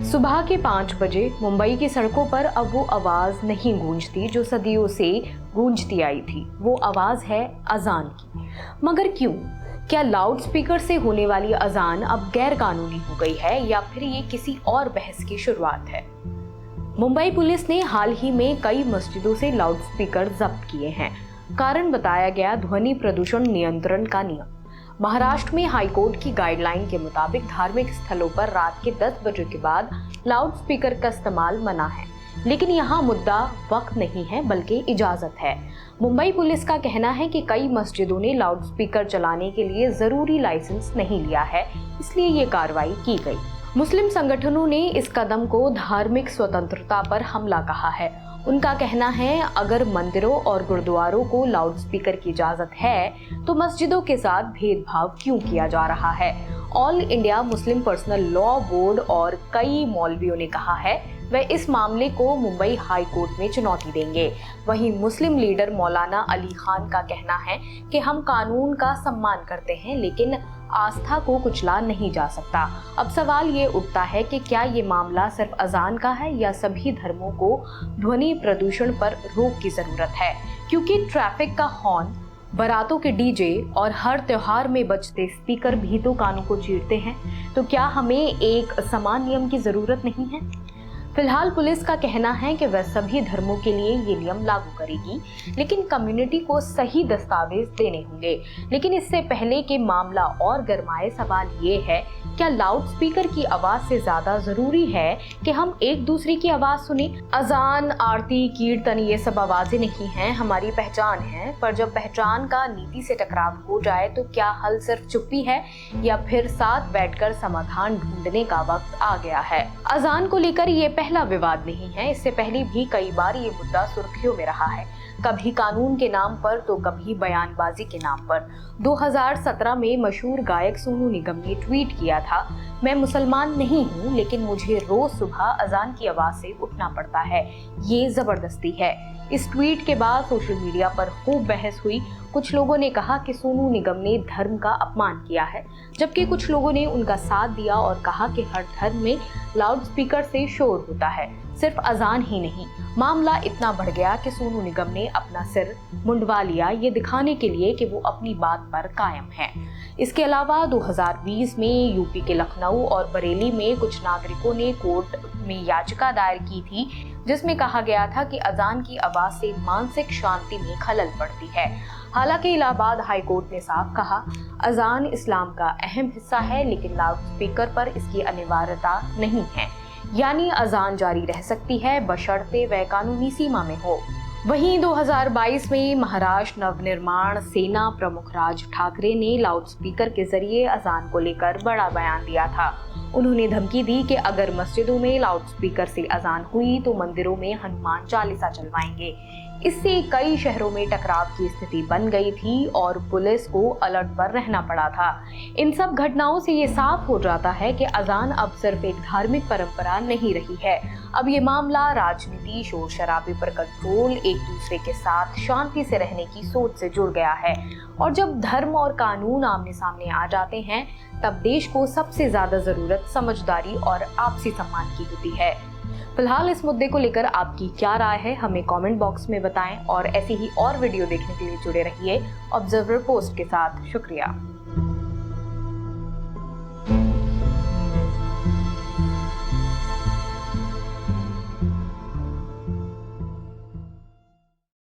सुबह के 5 बजे मुंबई की सड़कों पर अब वो आवाज नहीं गूंजती जो सदियों से गूंजती आई थी। वो आवाज है अजान की। मगर क्यों? क्या लाउड स्पीकर से होने वाली अजान अब गैर कानूनी हो गई है या फिर ये किसी और बहस की शुरुआत है? मुंबई पुलिस ने हाल ही में कई मस्जिदों से लाउड स्पीकर जब्त किए हैं। कारण बताया गया ध्वनि प्रदूषण नियंत्रण का नियम। महाराष्ट्र में हाईकोर्ट की गाइडलाइन के मुताबिक धार्मिक स्थलों पर रात के 10 बजे के बाद लाउड स्पीकर का इस्तेमाल मना है। लेकिन यहाँ मुद्दा वक्त नहीं है बल्कि इजाजत है। मुंबई पुलिस का कहना है कि कई मस्जिदों ने लाउड स्पीकर चलाने के लिए जरूरी लाइसेंस नहीं लिया है, इसलिए ये कार्रवाई की गई। मुस्लिम संगठनों ने इस कदम को धार्मिक स्वतंत्रता पर हमला कहा है। उनका कहना है अगर मंदिरों और गुरुद्वारों को लाउड स्पीकर की इजाजत है तो मस्जिदों के साथ भेदभाव क्यों किया जा रहा है। All India Muslim personal law board और कई मौलवियों ने कहा है वह इस मामले को मुंबई हाई कोर्ट में चुनौती देंगे। वहीं मुस्लिम लीडर मौलाना अली खान का कहना है कि हम कानून का सम्मान करते हैं लेकिन आस्था को कुचला नहीं जा सकता। अब सवाल ये उठता है कि क्या ये मामला सिर्फ अजान का है या सभी धर्मों को ध्वनि प्रदूषण पर रोक की जरूरत है? क्योंकि ट्रैफिक का हॉर्न, बारातों के डीजे और हर त्योहार में बजते स्पीकर भी तो कानों को चीरते हैं। तो क्या हमें एक समान नियम की जरूरत नहीं है? फिलहाल पुलिस का कहना है कि वह सभी धर्मों के लिए ये नियम लागू करेगी, लेकिन कम्युनिटी को सही दस्तावेज देने होंगे। लेकिन इससे पहले कि मामला और गरमाए, सवाल ये है क्या लाउड स्पीकर की आवाज से ज्यादा जरूरी है कि हम एक दूसरे की आवाज सुने? अजान, आरती, कीर्तन ये सब आवाजें नहीं हैं, हमारी पहचान है। पर जब पहचान का नीति से टकराव हो जाए तो क्या हल सिर्फ चुप्पी है या फिर साथ बैठकर समाधान ढूंढने का वक्त आ गया है? अजान को लेकर ये पहला विवाद नहीं है। इससे पहले भी कई बार ये मुद्दा सुर्खियों में रहा है, कभी कानून के नाम पर तो कभी बयानबाजी के नाम पर। 2017 में मशहूर गायक सोनू निगम ने ट्वीट किया था, मैं मुसलमान नहीं हूँ लेकिन मुझे रोज सुबह अजान की आवाज से उठना पड़ता है, ये जबरदस्ती है। इस ट्वीट के बाद सोशल मीडिया पर खूब बहस हुई। कुछ लोगों ने कहा कि सोनू निगम ने धर्म का अपमान किया है, जबकि कुछ लोगों ने उनका साथ दिया और कहा कि हर धर्म में लाउड स्पीकर से शोर होता है, सिर्फ अजान ही नहीं। मामला इतना बढ़ गया कि सोनू निगम ने अपना सिर मुंडवा लिया, ये दिखाने के लिए कि वो अपनी बात पर कायम है। इसके अलावा 2020 में यूपी के लखनऊ और बरेली में कुछ नागरिकों ने कोर्ट में याचिका दायर की थी जिसमें कहा गया था कि अजान की आवाज से मानसिक शांति में खलल पड़ती है। हालांकि इलाहाबाद हाई कोर्ट ने साफ कहा अजान इस्लाम का अहम हिस्सा है लेकिन लाउड स्पीकर पर इसकी अनिवार्यता नहीं है, यानी अजान जारी रह सकती है बशर्ते वह कानूनी सीमा में हो। वहीं 2022 में महाराष्ट्र नवनिर्माण सेना प्रमुख राज ठाकरे ने लाउड स्पीकर के जरिए अजान को लेकर बड़ा बयान दिया था। उन्होंने धमकी दी कि अगर मस्जिदों में लाउड स्पीकर से अजान हुई तो मंदिरों में हनुमान चालीसा चलवाएंगे। इससे कई शहरों में टकराव की स्थिति बन गई थी और पुलिस को अलर्ट पर रहना पड़ा था। इन सब घटनाओं से ये साफ हो जाता है कि अजान अब सिर्फ एक धार्मिक परंपरा नहीं रही है। अब ये मामला राजनीति, शोर शराबे पर कंट्रोल, एक दूसरे के साथ शांति से रहने की सोच से जुड़ गया है। और जब धर्म और कानून आमने सामने आ जाते हैं तब देश को सबसे ज्यादा जरूरत समझदारी और आपसी सम्मान की होती है। फिलहाल इस मुद्दे को लेकर आपकी क्या राय है, हमें कमेंट बॉक्स में बताएं और ऐसी ही और वीडियो देखने के लिए जुड़े रहिए ऑब्जर्वर पोस्ट के साथ। शुक्रिया।